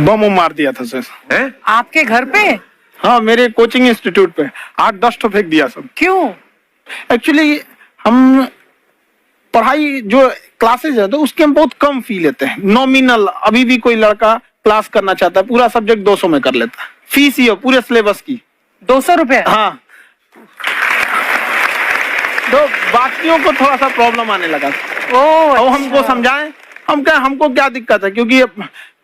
बम मार दिया था सर। हैं? आपके घर पे? हाँ, मेरे कोचिंग इंस्टीट्यूट पे 8-10 तो फेंक दिया सब। क्यों? एक्चुअली हम पढ़ाई जो क्लासेज है तो उसके हम बहुत कम फी लेते हैं। नॉमिनल अभी भी कोई लड़का क्लास करना चाहता है, पूरा सब्जेक्ट 200 में कर लेता है। फीस ही है पूरे सिलेबस की 200 रुपए? हाँ, तो बाकियों को थोड़ा सा प्रॉब्लम आने लगा। ओ, हमको समझाएं, हम क्या, हमको क्या दिक्कत है, क्योंकि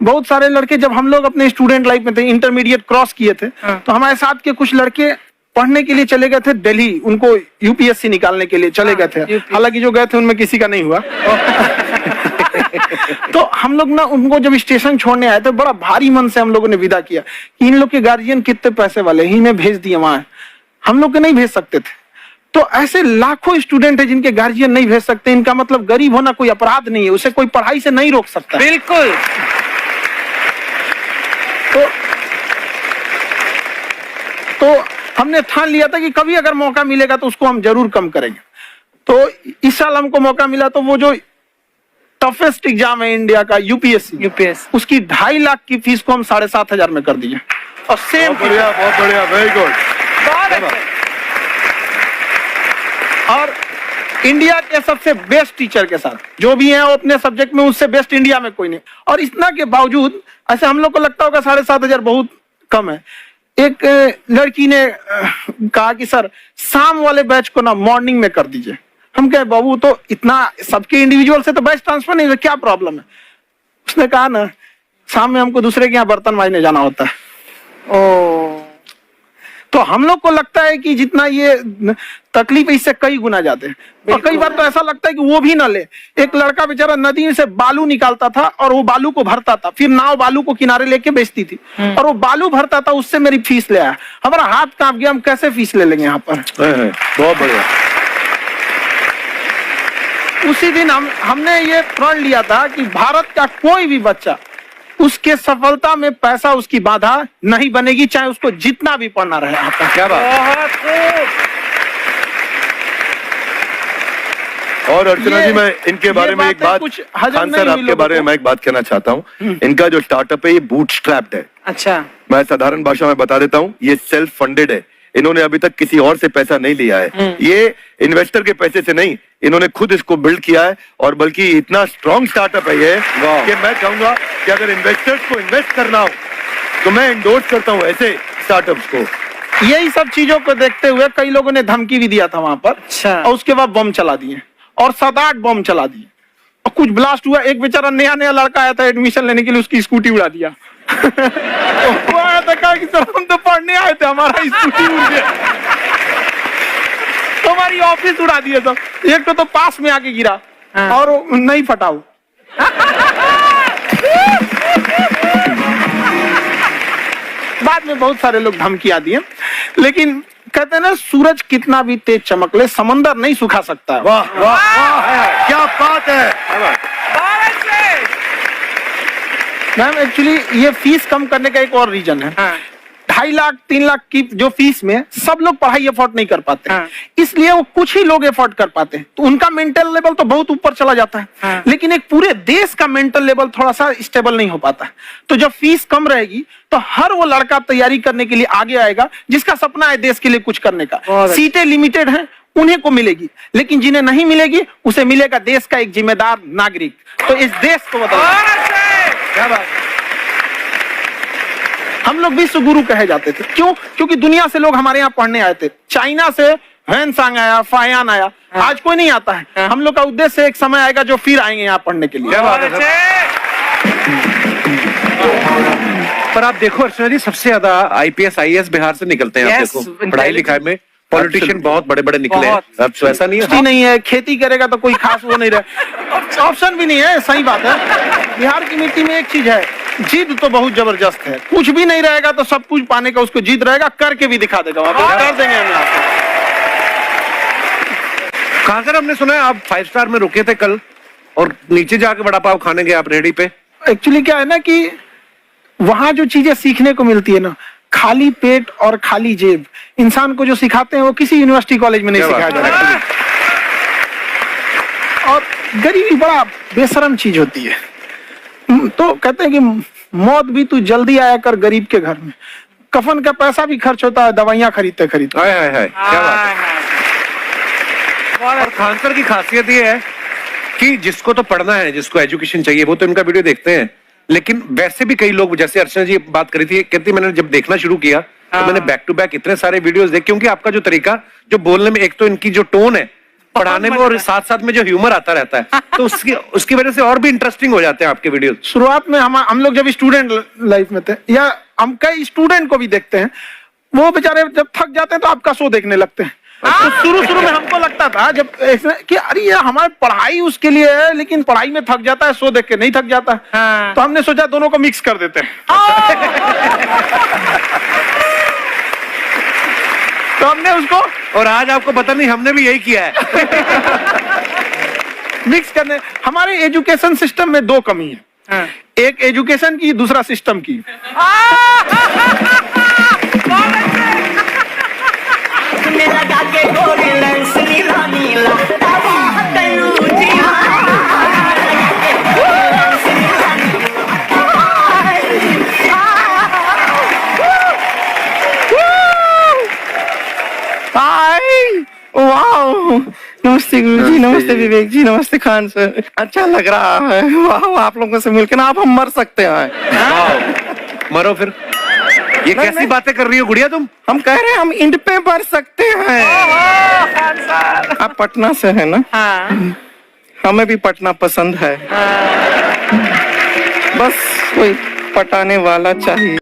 बहुत सारे लड़के जब हम लोग अपने स्टूडेंट लाइफ में थे, इंटरमीडिएट क्रॉस किए थे, तो हमारे साथ के कुछ लड़के पढ़ने के लिए चले गए थे दिल्ली, उनको यूपीएससी निकालने के लिए चले गए थे। हालांकि जो गए थे उनमें किसी का नहीं हुआ। तो हम लोग ना उनको जब स्टेशन छोड़ने आए थे, बड़ा भारी मन से हम लोगों ने विदा किया कि इन लोग के गार्जियन कितने पैसे वाले हैं, इन्हें भेज दिए वहां, हम लोग के नहीं भेज सकते थे। तो ऐसे लाखों स्टूडेंट है जिनके गार्जियन नहीं भेज सकते। इनका मतलब गरीब होना कोई अपराध नहीं है, उसे कोई पढ़ाई से नहीं रोक सकता। बिल्कुल। तो हमने ठान लिया था कि कभी अगर मौका मिलेगा तो उसको हम जरूर कम करेंगे। तो इस साल हमको मौका मिला, तो वो जो टफेस्ट एग्जाम है इंडिया का यूपीएससी, उसकी 2.5 लाख की फीस को हम 7,500 में कर दिए। और सेम, बहुत बढ़िया, वेरी गुड। और इंडिया के सबसे बेस्ट टीचर के साथ जो भी हैं वो अपने सब्जेक्ट में उससे बेस्ट इंडिया में कोई नहीं। और इतना के बावजूद ऐसे हम लोग को लगता होगा 7,500 बहुत कम है। एक लड़की ने कहा कि सर शाम वाले बैच को ना मॉर्निंग में कर दीजिए। हम कहे बाबू तो इतना सबके इंडिविजुअल से तो बैच ट्रांसफर नहीं है, क्या प्रॉब्लम है? उसने कहा ना शाम में हमको दूसरे के यहाँ बर्तन मांजने जाना होता है। ओ, तो हम लोग को लगता है कि जितना ये तकलीफ इससे कई गुना जाते हैं। और कई बार तो ऐसा लगता है कि वो भी ना ले। एक लड़का बेचारा नदी से बालू निकालता था और वो बालू को भरता था, फिर नाव बालू को किनारे लेके बेचती थी, और वो बालू भरता था, उससे मेरी फीस ले आया। हमारा हाथ कांप गया, हम कैसे फीस ले लेंगे यहाँ पर। बहुत बढ़िया। उसी दिन हमने ये प्रण लिया था कि भारत का कोई भी बच्चा उसके सफलता में पैसा उसकी बाधा नहीं बनेगी, चाहे उसको जितना भी पढ़ना रहे यहाँ पर। क्या बात। और अर्चना जी, मैं इनके बारे में एक बात, खान सर आपके बारे में मैं एक बात कहना चाहता हूँ। इनका जो स्टार्टअप है ये बूटस्ट्रैप्ड है। अच्छा। मैं साधारण भाषा में बता देता हूँ, ये सेल्फ फंडेड है। इन्होंने अभी तक किसी और से पैसा नहीं लिया है। ये इन्वेस्टर के पैसे से नहीं, इन्होंने खुद इसको बिल्ड किया है। और बल्कि इतना स्ट्रॉन्ग स्टार्टअप है ये कि मैं कहूंगा कि अगर इन्वेस्टर्स को इन्वेस्ट करना हो तो मैं इंडोर्स करता हूँ ऐसे स्टार्टअप्स को। यही सब चीजों को देखते हुए कई लोगों ने धमकी भी दिया था वहां पर। अच्छा। और उसके बाद बम चला दिए, और 7-8 बम चला दिए, और कुछ ब्लास्ट हुआ। एक बेचारा नया लड़का आया था एडमिशन लेने के लिए, उसकी स्कूटी उड़ा दिया। वो आया था, कहा कि सर हम तो पढ़ने आए थे, हमारा स्कूटी उड़ गया। तो हमारी ऑफिस उड़ा दिए सब। एक तो पास में आके गिरा, और नहीं फटा वो। बाद में बहुत सारे लोग धमकियां दिए, लेकिन कहते हैं ना सूरज कितना भी तेज चमक ले समंदर नहीं सुखा सकता। वाह वाह वाह, क्या बात है। मैम एक्चुअली ये फीस कम करने का एक और रीजन है। 2.5 लाख 3 लाख की जो फीस में सब लोग पढ़ाई एफोर्ड नहीं कर पाते, इसलिए वो कुछ ही लोग एफोर्ड कर पाते हैं, तो उनका मेंटल लेवल तो बहुत ऊपर चला जाता है। लेकिन एक पूरे देश का मेंटल लेवल थोड़ा सा स्टेबल नहीं हो पाता। तो जब फीस कम रहेगी तो हर वो लड़का तैयारी करने के लिए आगे आएगा जिसका सपना है देश के लिए कुछ करने का। सीटें लिमिटेड हैं, उन्हें को मिलेगी, लेकिन जिन्हें नहीं मिलेगी उसे मिलेगा देश का एक जिम्मेदार नागरिक। तो इस देश को बताओ, क्या बात। हम लोग विश्व गुरु कहे जाते थे, क्यों? क्योंकि दुनिया से लोग हमारे यहाँ पढ़ने आए थे। चाइना से ह्वेनसांग आया, फायान आया, आज कोई नहीं आता है। हम लोग का उद्देश्य एक समय आएगा जो फिर आएंगे यहाँ पढ़ने के लिए। क्या बात है। पर आप देखो अर्चना जी, सबसे ज्यादा आईपीएस IAS बिहार से निकलते हैं। आप देखो पढ़ाई लिखाई में पॉलिटिशियन बहुत बड़े बड़े निकले हैं। अब तो ऐसा नहीं है, नहीं है, खेती करेगा तो कोई खास वो नहीं रहे, ऑप्शन भी नहीं है। सही बात है। बिहार की मिट्टी में एक चीज है, जिद तो बहुत जबरदस्त है। कुछ भी नहीं रहेगा तो सब कुछ पाने का उसको जिद रहेगा, करके भी दिखा देगा, कर देंगे हम यहाँ पे। कहाँ सर, हमने सुना है आप 5 स्टार में रुके थे कल और नीचे जाके वड़ा पाव खाने गए आप रेडी पे। एक्चुअली क्या है ना कि वहां जो चीजें सीखने को मिलती है ना, खाली पेट और खाली जेब इंसान को जो सिखाते हैं वो किसी यूनिवर्सिटी कॉलेज में नहीं सिखाया जाता। और गरीबी बड़ा बेशरम चीज होती है। तो कहते हैं कि मौत भी तू जल्दी आया कर गरीब के घर में। कफन का पैसा भी खर्च होता है दवाइयां खरीदते खरीदते। हाय हाय हाय, क्या बात है। और खान सर की खासियत ये है कि जिसको तो पढ़ना है, जिसको एजुकेशन चाहिए, वो तो इनका वीडियो देखते हैं, लेकिन वैसे भी कई लोग, जैसे अर्चना जी बात करी थी, कहती मैंने जब देखना शुरू किया तो मैंने बैक टू बैक इतने सारे वीडियोस देखे, क्योंकि आपका जो तरीका जो बोलने में, एक तो इनकी जो टोन है पढ़ाने में, और साथ साथ में जो ह्यूमर आता रहता है, तो उसकी वजह से और भी इंटरेस्टिंग हो जाते हैं आपके वीडियो। शुरुआत में हम लोग जब स्टूडेंट लाइफ में थे, या हम कई स्टूडेंट को भी देखते हैं, वो बेचारे जब थक जाते हैं तो आपका शो देखने लगते हैं। तो शुरू में हमको लगता था जब कि अरे ये हमारी पढ़ाई उसके लिए है, लेकिन पढ़ाई में थक जाता है, शो देख के नहीं थक जाता। तो हमने सोचा दोनों को मिक्स कर देते हैं। तो हमने उसको, और आज आपको पता नहीं, हमने भी यही किया है। मिक्स करने। हमारे एजुकेशन सिस्टम में दो कमी है, एक एजुकेशन की, दूसरा सिस्टम की। मेरा जाके गोरी लेंस नीला नीला तबाह करू जीवा हाय, वाओ, नमस्ते गुरुजी, नमस्ते विवेक जी, नमस्ते खान सर। अच्छा लग रहा है, वाह, आप लोगों से मिलकर ना अब हम मर सकते हैं। वाह, मरो फिर। ये कैसी बातें कर रही हो गुड़िया तुम? हम कह रहे हैं हम इंड पे मर सकते हैं। आप पटना से है ना? हमें भी पटना पसंद है, बस कोई पटाने वाला चाहिए।